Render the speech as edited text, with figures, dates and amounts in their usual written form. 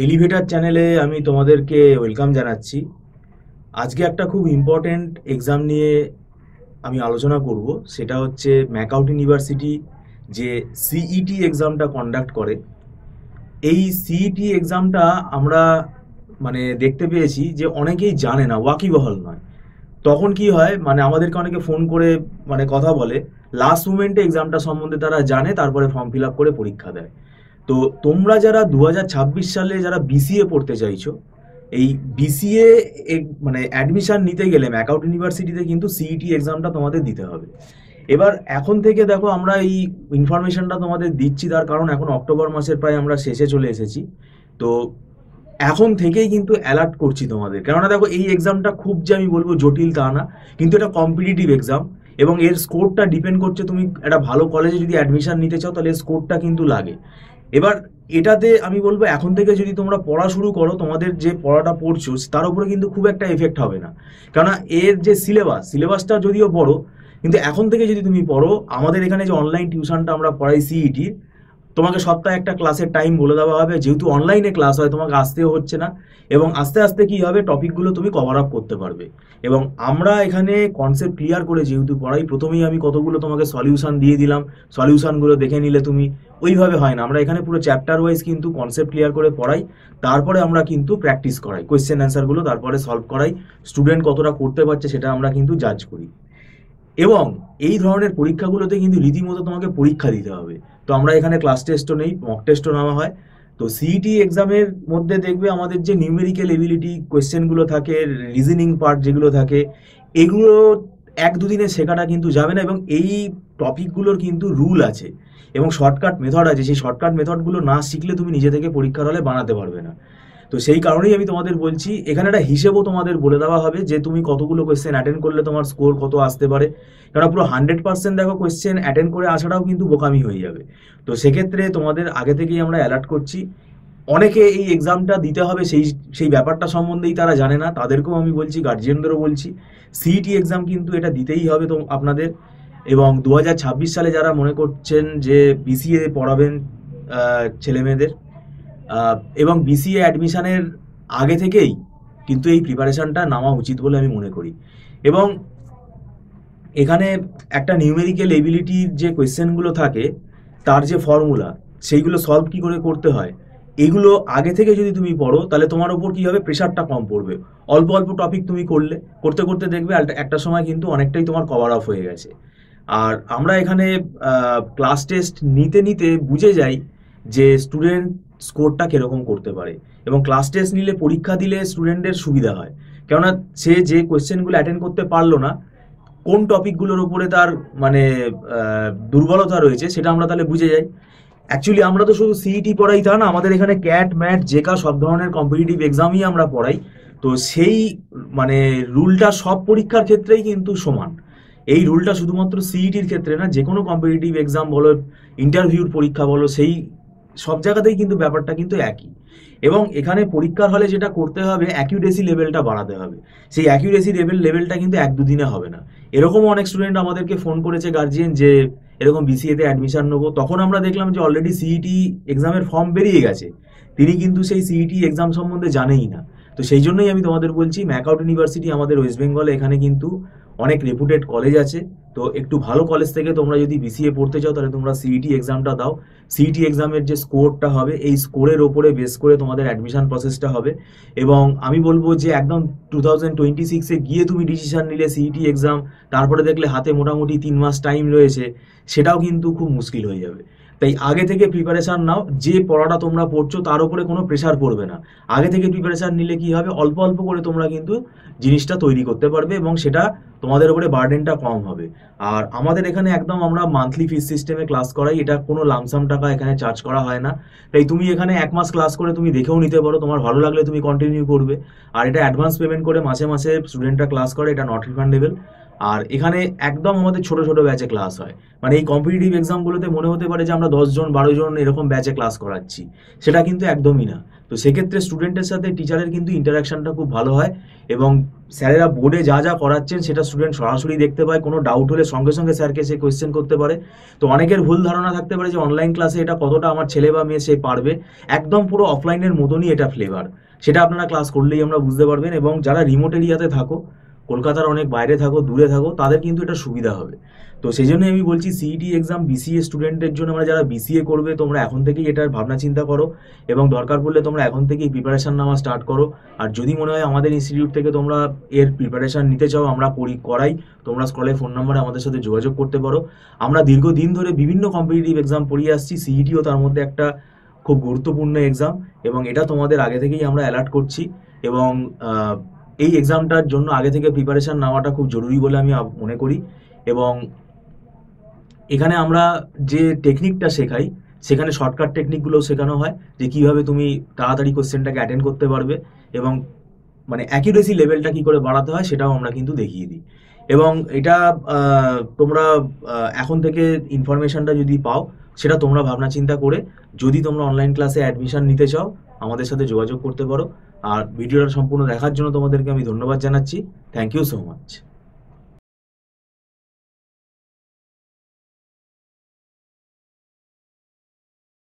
Elevator চ্যানেলে আমি তোমাদেরকে ওয়েলকাম জানাচ্ছি। আজকে একটা খুব ইম্পর্ট্যান্ট এক্সাম নিয়ে আমি আলোচনা করব। সেটা হচ্ছে ম্যাকআউট ইউনিভার্সিটি যে সিইটি এক্সামটা কন্ডাক্ট করে। এই সিইটি এক্সামটা আমরা দেখতে পেয়েছি যে অনেকেই জানে না, ওয়াকিবহাল নয়। তখন কি হয়, আমাদেরকে অনেকে ফোন করে কথা বলে, লাস্ট মোমেন্টে এক্সামটা সম্বন্ধে তারা জানে, তারপরে ফর্ম ফিল আপ করে পরীক্ষা দেয়। তো তোমরা যারা 2026 সালে যারা বিসিএ পড়তে চাইছো, এই বিসিএ অ্যাডমিশন নিতে গেলে ম্যাকআউট ইউনিভার্সিটিতে কিন্তু সিইটি এক্সামটা তোমাদের দিতে হবে। এবার এখন থেকে দেখো, আমরা এই ইনফরমেশনটা তোমাদের দিচ্ছি, তার কারণ এখন অক্টোবর মাসের প্রায় আমরা শেষে চলে এসেছি। তো এখন থেকেই কিন্তু অ্যালার্ট করছি তোমাদের, কেননা দেখো এই এক্সামটা খুব যে আমি বলবো জটিল তা না, কিন্তু এটা কম্পিটিটিভ এক্সাম এবং এর স্কোরটা ডিপেন্ড করছে তুমি একটা ভালো কলেজে যদি অ্যাডমিশন নিতে চাও তাহলে স্কোরটা কিন্তু লাগে। এবার এটাতে আমি বলবো এখন থেকে যদি তোমরা পড়া শুরু করো, তোমাদের যে পড়াটা পড়ছো তার উপরে কিন্তু খুব একটা এফেক্ট হবে না, কেননা এর যে সিলেবাসটা যদিও বড়, কিন্তু এখন থেকে যদি তুমি পড়ো, আমাদের এখানে যে অনলাইন টিউশনটা আমরা পড়াই সিইটি, তোমাকে সপ্তাহে একটা ক্লাসের টাইম বলে দেওয়া হবে। যেহেতু অনলাইনে ক্লাস হয়, তোমাকে আসতেও হচ্ছে না, এবং আস্তে আস্তে কি হবে, টপিকগুলো তুমি কভার আপ করতে পারবে। এবং আমরা এখানে কনসেপ্ট ক্লিয়ার করে যেহেতু পড়াই, প্রথমেই আমি কতগুলো তোমাকে সলিউশন দিয়ে দিলাম, সলিউশনগুলো দেখে নিলে তুমি। ওইভাবে হয় না, আমরা এখানে পুরো চ্যাপ্টার ওয়াইজ কিন্তু কনসেপ্ট ক্লিয়ার করে পড়াই, তারপরে আমরা কিন্তু প্র্যাকটিস করাই, কোয়েশ্চেন অ্যান্সারগুলো তারপরে সলভ করাই। স্টুডেন্ট কতটা করতে পারছে সেটা আমরা কিন্তু জাজ করি। এবং এই ধরনের পরীক্ষাগুলোতে কিন্তু রীতিমতো তোমাকে পরীক্ষা দিতে হবে। তো আমরা এখানে ক্লাস টেস্টও নেই, মক টেস্টও নেওয়া হয়। তো সিইটি এক্সামের মধ্যে দেখবে আমাদের যে নিউমেরিক্যাল এবিলিটি কোয়েশ্চেনগুলো থাকে, রিজনিং পার্ট যেগুলো থাকে, এগুলো এক দুদিনে শেখাটা কিন্তু যাবে না, এবং এই টপিকগুলোর কিন্তু রুল আছে এবং শর্টকাট মেথড আছে। সেই শর্টকাট মেথডগুলো না শিখলে তুমি নিজে থেকে পরীক্ষার হলে বানাতে পারবে না। তো সেই কারণেই আমি তোমাদের বলছি, এখানে একটা হিসেবও তোমাদের বলে দেওয়া হবে যে তুমি কতগুলো কোয়েশ্চেন অ্যাটেন্ড করলে তোমার স্কোর কত আসতে পারে। কারণ পুরো 100% দেখো কোয়েশ্চেন অ্যাটেন্ড করে আসাটাও কিন্তু বোকামি হয়ে যাবে। তো সেক্ষেত্রে তোমাদের আগে থেকেই আমরা অ্যালার্ট করছি। অনেকে এই এক্সামটা দিতে হবে সেই সেই ব্যাপারটা সম্বন্ধেই তারা জানে না, তাদেরকেও আমি বলছি, গার্জিয়ানদেরও বলছি, সিইটি এক্সাম কিন্তু এটা দিতেই হবে তো আপনাদের। এবং 2026 সালে যারা মনে করছেন যে বিসিএ পড়াবেন ছেলে মেয়েদের, এবং বিসিএ অ্যাডমিশনের আগে থেকেই কিন্তু এই প্রিপারেশনটা নেওয়া উচিত বলে আমি মনে করি। এবং এখানে একটা নিউমেরিক্যাল এবিলিটির যে কোয়েশ্চেনগুলো থাকে, তার যে ফর্মুলা, সেইগুলো সলভ কী করে করতে হয়, এগুলো আগে থেকে যদি তুমি পড়ো তাহলে তোমার ওপর কী হবে, প্রেশারটা কম পড়বে। অল্প অল্প টপিক তুমি করতে করতে দেখবে একটা সময় কিন্তু অনেকটাই তোমার কভার আপ হয়ে গেছে। আর আমরা এখানে ক্লাস টেস্ট নিতে নিতে বুঝে যাই যে স্টুডেন্ট স্কোরটা কিরকম করতে পারে, এবং ক্লাস টেস্ট নিলে পরীক্ষা দিলে স্টুডেন্টের সুবিধা হয়। কেননা সে যে কোয়েশ্চেনগুলো অ্যাটেন্ড করতে পারলো না, কোন টপিকগুলোর উপরে তার দুর্বলতা রয়েছে, সেটা আমরা তাহলে বুঝে যাই। অ্যাকচুয়ালি আমরা তো শুধু সিইটি পড়াই তা না, আমাদের এখানে ক্যাট ম্যাট জেকা সব ধরনের কম্পিটিটিভ এক্সামই আমরা পড়াই। তো সেই রুলটা সব পরীক্ষার ক্ষেত্রেই কিন্তু সমান। এই রুলটা শুধুমাত্র সিইটির ক্ষেত্রে না, যে কোনো কম্পিটিটিভ এক্সাম বলো, ইন্টারভিউর পরীক্ষা বলো, সেই সব জায়গাতেই কিন্তু ব্যাপারটা কিন্তু একই। এবং এখানে পরীক্ষার হলে যেটা করতে হবে, অ্যাকিউরেসি লেভেলটা বাড়াতে হবে। সেই অ্যাকিউরেসি লেভেলটা কিন্তু এক দুদিনে হবে না। এরকমও অনেক স্টুডেন্ট আমাদেরকে ফোন করেছে, গার্জিয়ান, যে এরকম বিসিএতে অ্যাডমিশন নেবো। তখন আমরা দেখলাম যে অলরেডি সিইটি এক্সামের ফর্ম বেরিয়ে গেছে, তিনি কিন্তু সেই সিইটি এক্সাম সম্বন্ধে জানেই না। তো সেই জন্যই আমি তোমাদের বলছি, ম্যাকআউট ইউনিভার্সিটি আমাদের ওয়েস্ট বেঙ্গলে, এখানে কিন্তু অনেক রেপুটেড কলেজ আছে। তো একটু ভালো কলেজ থেকে তোমরা যদি বিসিএ পড়তে চাও তাহলে তোমরা সিইটি এক্সামটা দাও। সিইটি এক্সামের যে স্কোরটা হবে, এই স্কোরের ওপরে বেস করে তোমাদের অ্যাডমিশন প্রসেসটা হবে। এবং আমি বলবো যে একদম 2026-এ গিয়ে তুমি ডিসিশন নিলে সিইটি এক্সাম, তারপরে দেখলে হাতে মোটামুটি 3 মাস টাইম রয়েছে, সেটাও কিন্তু খুব মুশকিল হয়ে যাবে। তাই আগে থেকে প্রিপারেশান নাও। যে পড়াটা তোমরা পড়ছো তার উপরে কোনো প্রেশার পড়বে না। আগে থেকে প্রিপারেশান নিলে কি হবে, অল্প অল্প করে তোমরা কিন্তু জিনিসটা তৈরি করতে পারবে, এবং সেটা তোমাদের উপরে বার্ডেনটা কম হবে। আর আমাদের এখানে একদম আমরা মান্থলি ফিস সিস্টেমে ক্লাস করাই, এটা কোনো লামসাম টাকা এখানে চার্জ করা হয় না। তাই তুমি এখানে 1 মাস ক্লাস করে তুমি দেখেও নিতে পারো, তোমার ভালো লাগলে তুমি কন্টিনিউ করবে। আর এটা অ্যাডভান্স পেমেন্ট করে মাসে মাসে স্টুডেন্টরা ক্লাস করে, এটা নট রিফান্ডেবল। আর এখানে একদম আমাদের ছোট ছোট ব্যাচে ক্লাস হয়। এই কম্পিটিটিভ এক্সামগুলোতে মনে হতে পারে যে আমরা 10 জন 12 জন এরকম ব্যাচে ক্লাস করাচ্ছি, সেটা কিন্তু একদমই না। তো সেক্ষেত্রে স্টুডেন্টের সাথে টিচারের কিন্তু ইন্টারাকশনটা খুব ভালো হয়, এবং স্যারেরা বোর্ডে যা যা করাচ্ছেন সেটা স্টুডেন্ট সরাসরি দেখতে পায়, কোনো ডাউট হলে সঙ্গে সঙ্গে স্যারকে সে কোয়েশ্চেন করতে পারে। তো অনেকের ভুল ধারণা থাকতে পারে যে অনলাইন ক্লাসে এটা কতটা আমার ছেলে বা মেয়ে সে পারবে, একদম পুরো অফলাইনের মতনই এটা ফ্লেভার। সেটা আপনারা ক্লাস করলেই আমরা বুঝতে পারবেন। এবং যারা রিমোট এরিয়াতে থাকো, কলকাতার অনেক বাইরে থাকো, দূরে থাকো, তাদের কিন্তু এটা সুবিধা হবে। তো সেই জন্যই আমি বলছি সিইটি এক্সাম বিসিএ স্টুডেন্টের জন্য, আমরা যারা বিসিএ করবে তোমরা এখন থেকেই এটার ভাবনা চিন্তা করো, এবং দরকার পড়লে তোমরা এখন থেকেই প্রিপারেশন নেওয়া স্টার্ট করো। আর যদি মনে হয় আমাদের ইনস্টিটিউট থেকে তোমরা এর প্রিপারেশন নিতে চাও, আমরা করাই, তোমরা স্ক্রলে ফোন নাম্বারে আমাদের সাথে যোগাযোগ করতে পারো। আমরা দীর্ঘদিন ধরে বিভিন্ন কম্পিটিটিভ এক্সাম পড়িয়ে আসছি, সিইটিও তার মধ্যে একটা খুব গুরুত্বপূর্ণ এক্সাম, এবং এটা তোমাদের আগে থেকেই আমরা অ্যালার্ট করছি। এবং এই এক্সামটার জন্য আগে থেকে প্রিপারেশন নেওয়াটা খুব জরুরি বলে আমি মনে করি। এবং এখানে আমরা যে টেকনিকটা শেখাই, সেখানে শর্টকাট টেকনিকগুলোও শেখানো হয়, যে কিভাবে তুমি তাড়াতাড়ি কোশ্চেনটাকে অ্যাটেন্ড করতে পারবে, এবং মানে অ্যাকিউরেসি লেভেলটা কি করে বাড়াতে হয় সেটাও আমরা কিন্তু দেখিয়ে দিই। এবং এটা তোমরা এখন থেকে ইনফরমেশনটা যদি পাও, সেটা তোমরা ভাবনা চিন্তা করে যদি তোমরা অনলাইন ক্লাসে অ্যাডমিশন নিতে চাও, আমাদের সাথে যোগাযোগ করতে পারো। আর ভিডিওটা সম্পূর্ণ দেখার জন্য তোমাদেরকে আমি ধন্যবাদ জানাচ্ছি। Thank you so much.